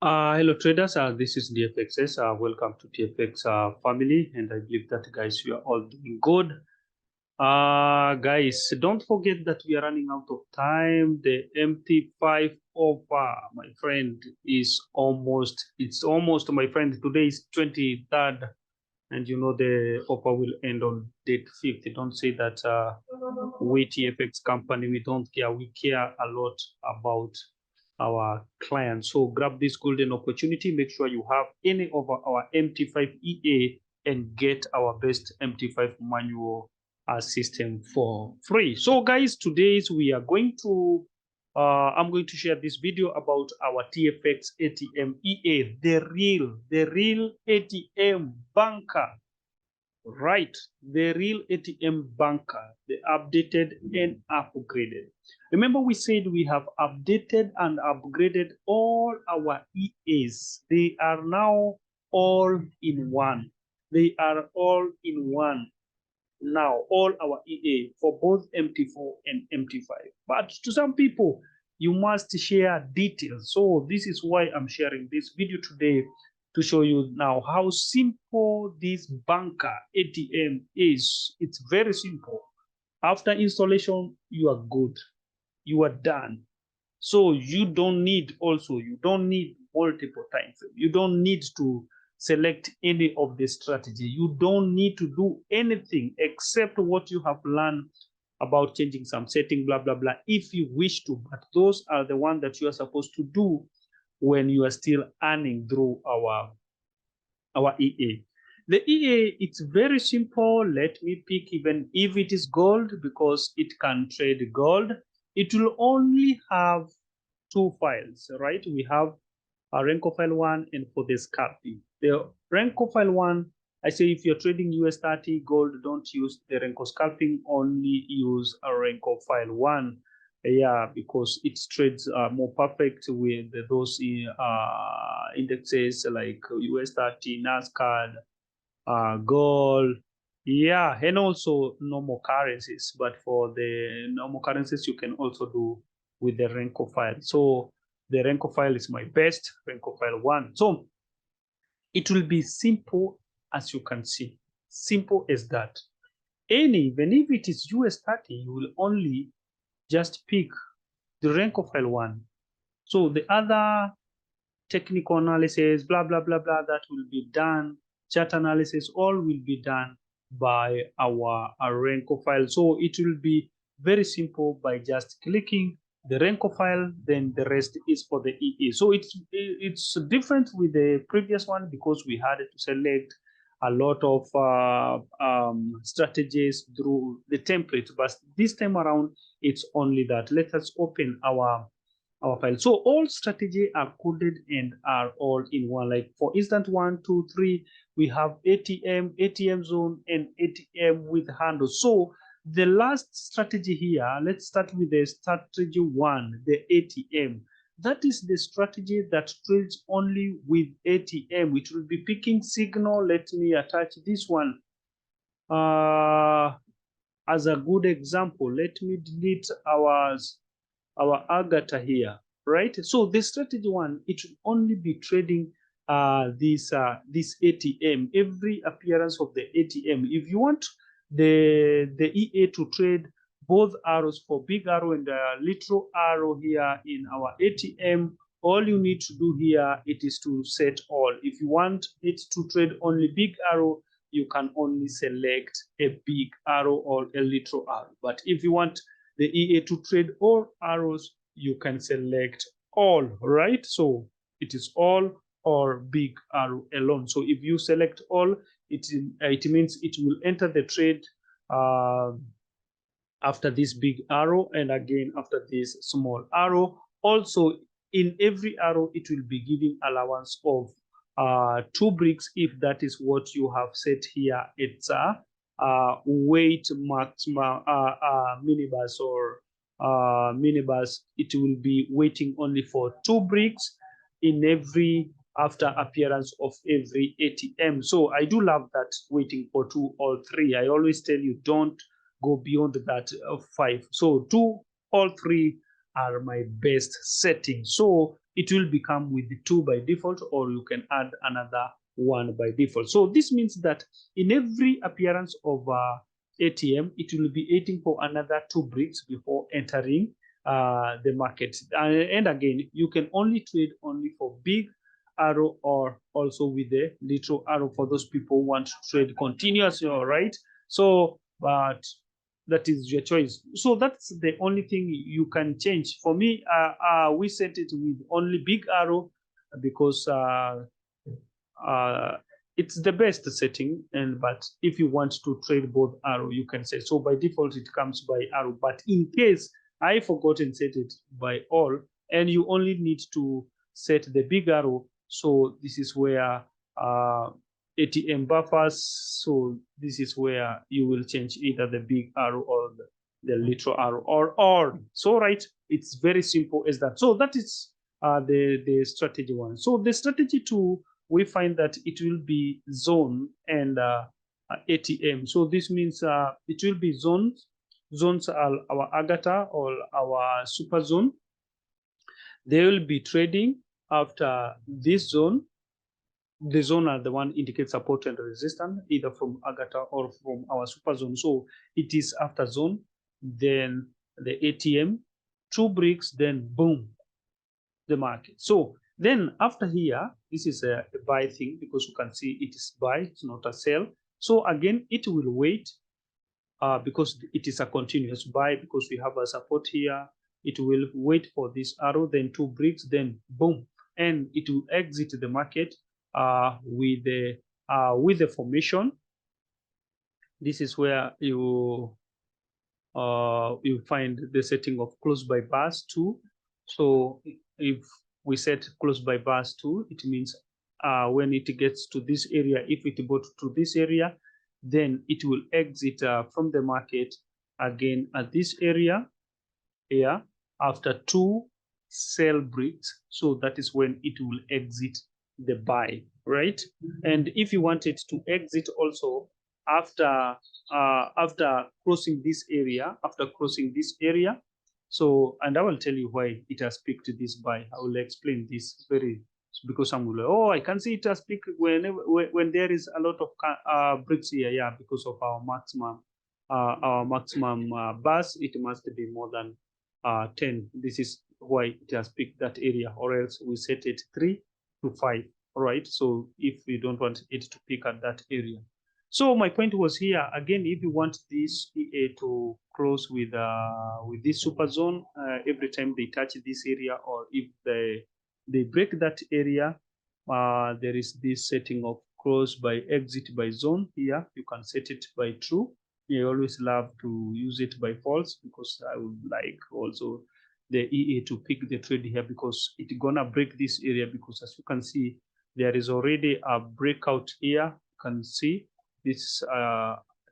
Hello traders, this is DFXS. Welcome to TFX family, and I believe that guys you are all doing good. Guys, don't forget that we are running out of time. The MT5 offer, my friend, is it's almost, my friend. Today is 23rd, and you know the offer will end on date 5th. Don't say that we TFX company, we don't care. We care a lot about our clients. So grab this golden opportunity. Make sure you have any of our MT5 EA and get our best MT5 manual system for free. So guys, today's we are going to I'm going to share this video about our TFX ATM EA, the real ATM banker. Right, the real ATM banker, the updated and upgraded. Remember, we said we have updated and upgraded all our EAs. They are now all in one. They are all in one now, all our EA for both MT4 and MT5. But to some people, you must share details. So this is why I'm sharing this video today, to show you now how simple this banker ATM is. It's very simple. After installation, you are good. You are done. So you don't need multiple time frame. You don't need to select any of the strategy. You don't need to do anything except what you have learned about changing some setting, blah, blah, blah, if you wish to. But those are the ones that you are supposed to do when you are still earning through our EA. The EA, it's very simple. Let me pick, even if it is gold, because it can trade gold. It will only have two files, right? We have a Renko file 1 and for the scalping. The Renko file 1, I say if you're trading US30 gold, don't use the Renko scalping, only use a Renko file 1. Yeah, because it trades more perfect with those indexes like US30, NASCAR, gold, yeah, and also normal currencies. But for the normal currencies, you can also do with the Renko file. So the Renko file is my best, Renko file 1. So it will be simple, as you can see, simple as that. Even if it is US30, you will only just pick the Renko file 1. So the other technical analysis, blah, blah, blah, blah, that will be done. Chart analysis, all will be done by our Renko file. So it will be very simple by just clicking the Renko file, then the rest is for the EA. So it's different with the previous one because we had to select a lot of strategies through the template, but this time around, it's only that. Let us open our file. So all strategy are coded and are all in one. Like for instance, 1, 2, 3, we have ATM zone, and ATM with handles. So the last strategy here, let's start with the strategy 1, the ATM. That is the strategy that trades only with ATM. It will be picking signal. Let me attach this one as a good example. Let me delete our Agatha here, right? So the strategy 1, it will only be trading this ATM, every appearance of the ATM. If you want the EA to trade both arrows, for big arrow and little arrow here in our ATM, all you need to do here, it is to set all. If you want it to trade only big arrow, you can only select a big arrow or a little arrow. But if you want the EA to trade all arrows, you can select all, right? So it is all or big arrow alone. So if you select all, it means it will enter the trade after this big arrow, and again after this small arrow. Also, in every arrow, it will be giving allowance of 2 bricks if that is what you have set here. It's a weight maximum minibus or minibus. It will be waiting only for 2 bricks in every after appearance of every ATM. So I do love that, waiting for 2 or 3. I always tell you, don't go beyond that 5. So 2 or 3 are my best settings. So it will become with the 2 by default, or you can add another 1 by default. So this means that in every appearance of ATM, it will be waiting for another 2 bricks before entering the market. And again, you can only trade only for big arrow or also with the little arrow for those people who want to trade continuously, all right? So, but that is your choice. So that's the only thing you can change. For me, we set it with only big arrow because it's the best setting. And but if you want to trade both arrow, you can say so. By default, it comes by arrow. But in case I forgot and set it by all, and you only need to set the big arrow, so this is where ATM buffers. So this is where you will change either the big arrow or the little arrow or so, right? It's very simple as that. So that is the strategy 1. So the strategy 2, we find that it will be zone and ATM. So this means it will be zones. Zones are our Agatha or our super zone. They will be trading after this zone. The zone are the one indicates support and resistance, either from Agatha or from our super zone. So it is after zone, then the ATM, 2 bricks, then boom, the market. So then after here, this is a buy thing because you can see it is buy, it's not a sell. So again, it will wait because it is a continuous buy because we have a support here. It will wait for this arrow, then 2 bricks, then boom, and it will exit the market with the formation. This is where you find the setting of close by bars 2. So if we set close by bars 2, it means when it gets to this area, if it goes to this area, then it will exit from the market again at this area here after 2 sell bricks. So that is when it will exit the buy, right? And if you want it to exit also after crossing this area, so, and I will tell you why it has picked this buy. I will explain this because some will, oh, I can see it has picked when there is a lot of bricks here. Yeah, because of our maximum bars, it must be more than 10. This is why it has picked that area, or else we set it 3 to 5. All right. So if we don't want it to pick at that area. So my point was here again, if you want this EA to close with this super zone every time they touch this area, or if they break that area, there is this setting of close by exit by zone here. You can set it by true. I always love to use it by false because I would like also the EA to pick the trade here because it's gonna break this area, because as you can see, there is already a breakout here. You can see this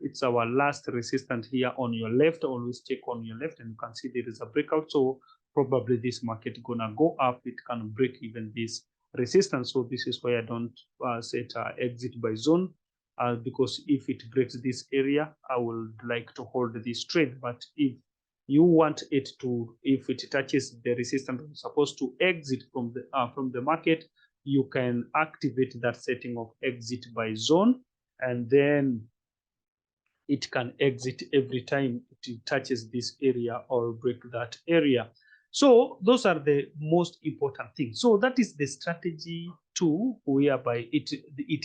it's our last resistance here on your left. Always check on your left, and you can see there is a breakout. So probably this market gonna go up. It can break even this resistance. So this is why I don't set exit by zone, because if it breaks this area, I would like to hold this trade. But if you want it to, if it touches the resistance, it's supposed to exit from the market, you can activate that setting of exit by zone, and then it can exit every time it touches this area or break that area. So those are the most important things. So that is the strategy 2, whereby it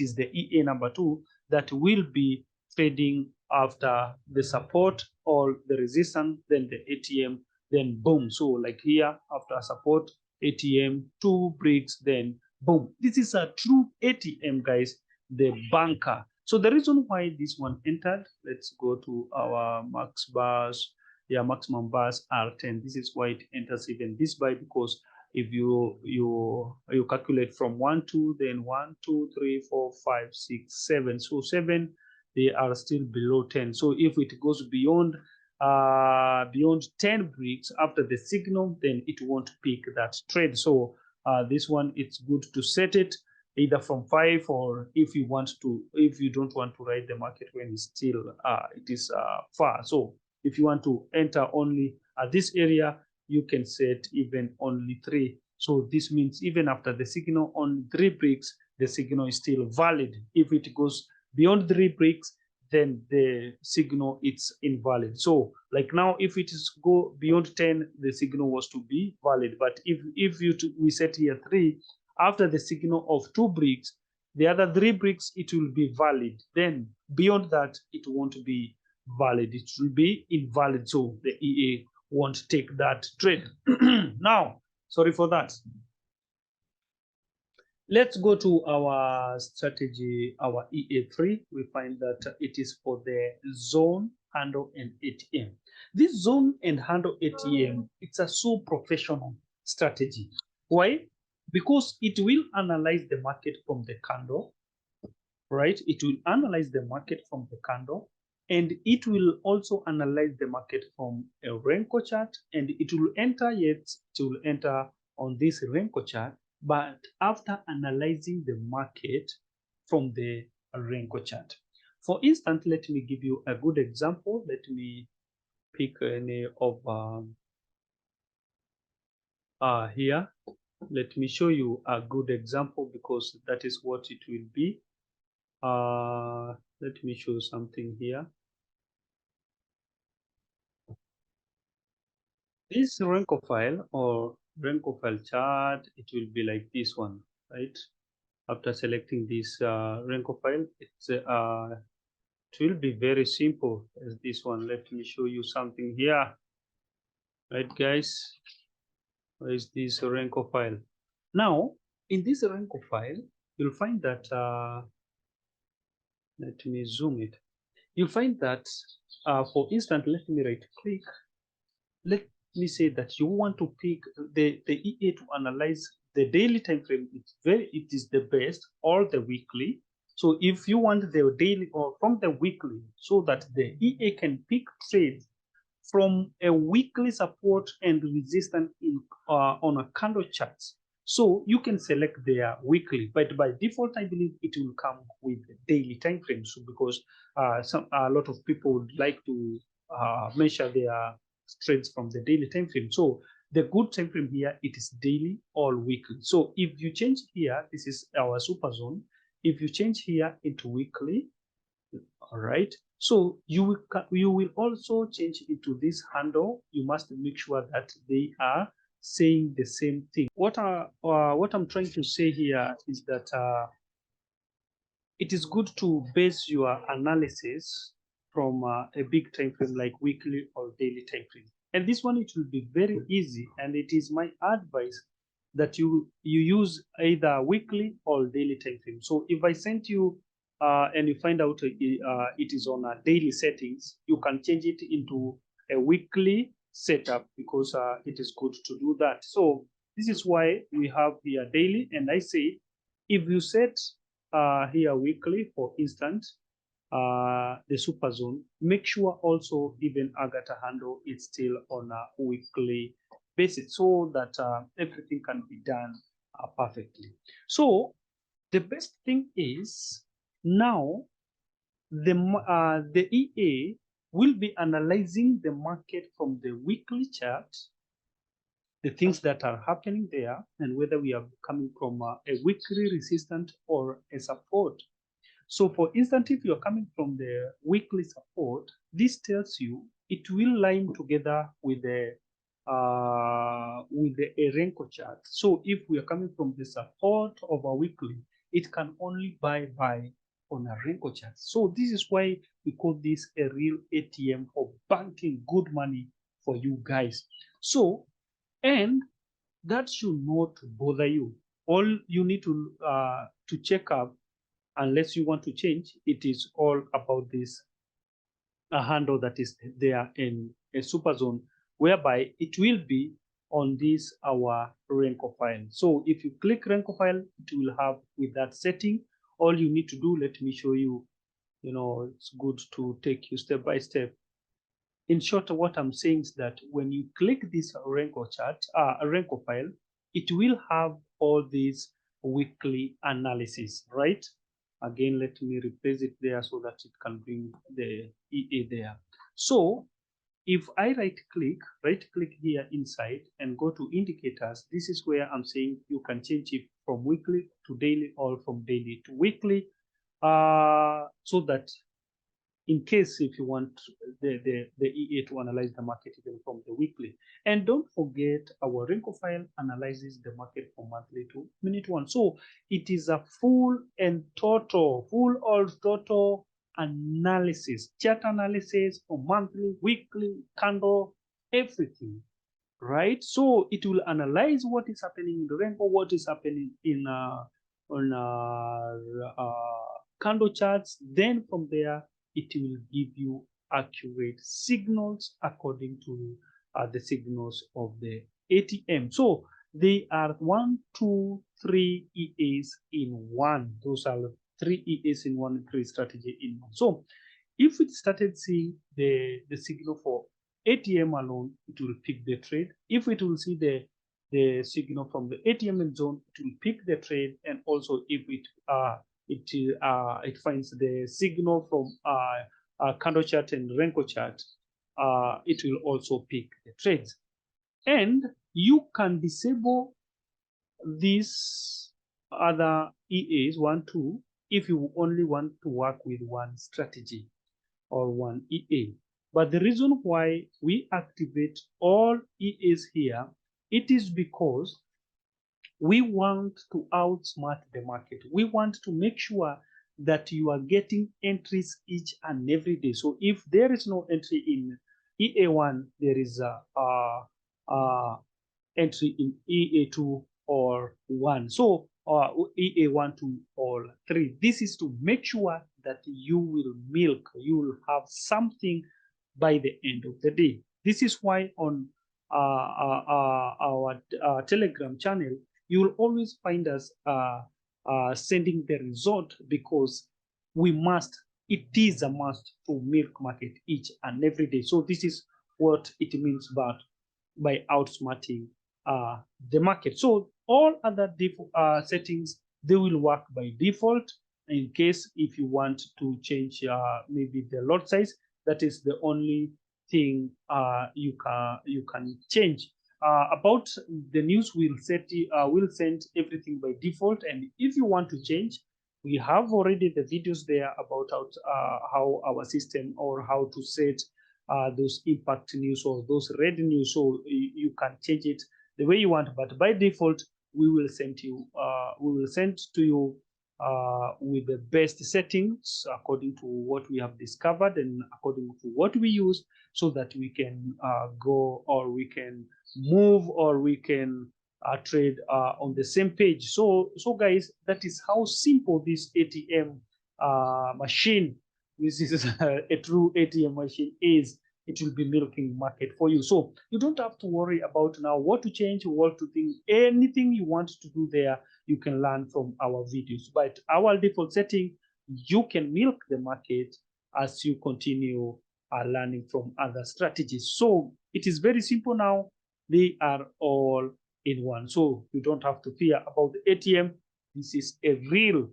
is the EA number 2 that will be trading after the support or the resistance, then the ATM, then boom. So like here, after support, ATM, 2 bricks, then boom. This is a true ATM, guys, the banker. So the reason why this one entered, let's go to our max bars. Yeah, maximum bars are 10. This is why it enters even this buy, because if you calculate from 1, 2, then 1, 2, 3, 4, 5, 6, 7. So 7, they are still below 10. So if it goes beyond 10 bricks after the signal, then it won't pick that trade. So this one, it's good to set it either from 5, or if you don't want to ride the market when it's still it is far. So if you want to enter only at this area, you can set even only 3 So this means even after the signal on 3 bricks, the signal is still valid. If it goes beyond 3 bricks, then the signal it's invalid. So like now, if it is go beyond 10, the signal was to be valid. But if we set here 3, after the signal of 2 bricks, the other 3 bricks, it will be valid. Then beyond that, it won't be valid. It will be invalid. So the EA won't take that trade. Now, sorry for that. Let's go to our strategy, our EA3. We find that it is for the zone, handle, and ATM. This zone and handle ATM, it's a so professional strategy. Why? Because it will analyze the market from the candle, right? It will analyze the market from the candle, and it will also analyze the market from a Renko chart, and it will enter on this Renko chart, but after analyzing the market from the Renko chart. For instance, let me give you a good example. Let me pick any of here. Let me show you a good example because that is what it will be. Let me show something here. This Renko file or Renko file chart, it will be like this one, right? After selecting this Renko file, it will be very simple as this one. Let me show you something here, right, guys? Where is this Renko file? Now, in this Renko file, you'll find that, let me zoom it. You'll find that, for instance, let me right click. Let me say that you want to pick the EA to analyze the daily time frame. It is the best, or the weekly. So if you want the daily or from the weekly, so that the EA can pick trades from a weekly support and resistance on a candle chart. So you can select their weekly, but by default, I believe it will come with daily time frames. So because a lot of people would like to measure their trades from the daily time frame. So the good time frame here, it is daily or weekly. So if you change here, this is our super zone. If you change here into weekly, all right, so you will also change it to this handle. You must make sure that they are saying the same thing. What I'm trying to say here is that it is good to base your analysis from a big time frame like weekly or daily time frame. And this one, it will be very easy, and it is my advice that you use either weekly or daily time frame. So if I sent you and you find out it is on a daily settings, you can change it into a weekly setup because it is good to do that. So this is why we have here daily, and I say if you set here weekly, for instance, the super zone, make sure also even Agatha handle is still on a weekly basis so that everything can be done perfectly. So the best thing is now the EA will be analyzing the market from the weekly chart, the things that are happening there, and whether we are coming from a weekly resistance or a support. So for instance, if you're coming from the weekly support, this tells you it will line together with the Renko chart. So if we are coming from the support of a weekly, it can only buy on a Renko chart. So this is why we call this a real ATM for banking good money for you guys. So, and that should not bother you. All you need to check up, unless you want to change, it is all about this handle that is there in a super zone, whereby it will be on this our Renko file. So if you click Renko file, it will have with that setting. All you need to do, let me show you, it's good to take you step by step. In short, what I'm saying is that when you click this Renko chart, Renko file, it will have all these weekly analysis, right? Again, let me replace it there so that it can bring the EA there. So if I right click here inside and go to indicators, this is where I'm saying you can change it from weekly to daily or from daily to weekly, so that in case if you want the EA to analyze the market even from the weekly. And don't forget, our Renko file analyzes the market from monthly to minute one. So it is a full or total analysis, chart analysis for monthly, weekly, candle, everything, right? So it will analyze what is happening in the Renko, what is happening in on candle charts. Then from there, it will give you accurate signals according to the signals of the ATM. So they are 1, 2, 3 EAs in one. Those are 3 EAs in one, 3 strategy in one. So if it started seeing the signal for ATM alone, it will pick the trade. If it will see the signal from the ATM zone, it will pick the trade. And also if it finds the signal from candle chart and Renko chart, it will also pick the trades. And you can disable these other EAs 1, 2 if you only want to work with one strategy or one EA. But the reason why we activate all EAs here, it is because we want to outsmart the market. We want to make sure that you are getting entries each and every day. So if there is no entry in EA1, there is a entry in EA2 or 1. So EA1, 2, or 3. This is to make sure that you will have something by the end of the day. This is why on our Telegram channel, you will always find us sending the result, because it is a must to milk market each and every day. So this is what it means by outsmarting the market. So all other settings, they will work by default. In case if you want to change maybe the lot size, that is the only thing you can change. About the news, we'll send everything by default. And if you want to change, we have already the videos there about how our system, or how to set those impact news or those red news, so you can change it the way you want. But by default, we will send to you with the best settings according to what we have discovered and according to what we use, so that we can go, or we can move, or we can trade on the same page. So guys, that is how simple this ATM machine, this is a true ATM machine is. It will be milking market for you. So you don't have to worry about now what to change, what to think. Anything you want to do there, you can learn from our videos. But our default setting, you can milk the market as you continue learning from other strategies. So it is very simple now. They are all in one. So you don't have to fear about the ATM. This is a real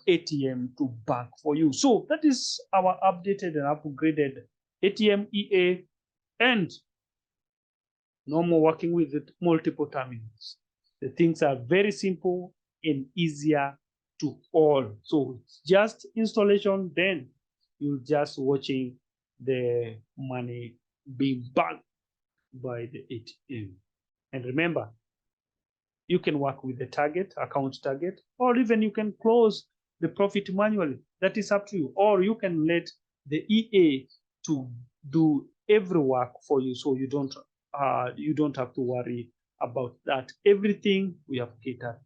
ATM to bank for you. So that is our updated and upgraded ATM EA, and no more working with multiple terminals. The things are very simple and easier to all. So it's just installation, then you're just watching the money being banked by the ATM. And remember, you can work with the account target, or even you can close the profit manually. That is up to you. Or you can let the EA to do every work for you, so you don't have to worry about that. Everything we have catered,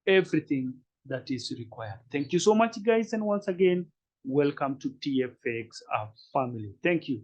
everything that is required. Thank you so much, guys, and once again, welcome to TFX family. Thank you.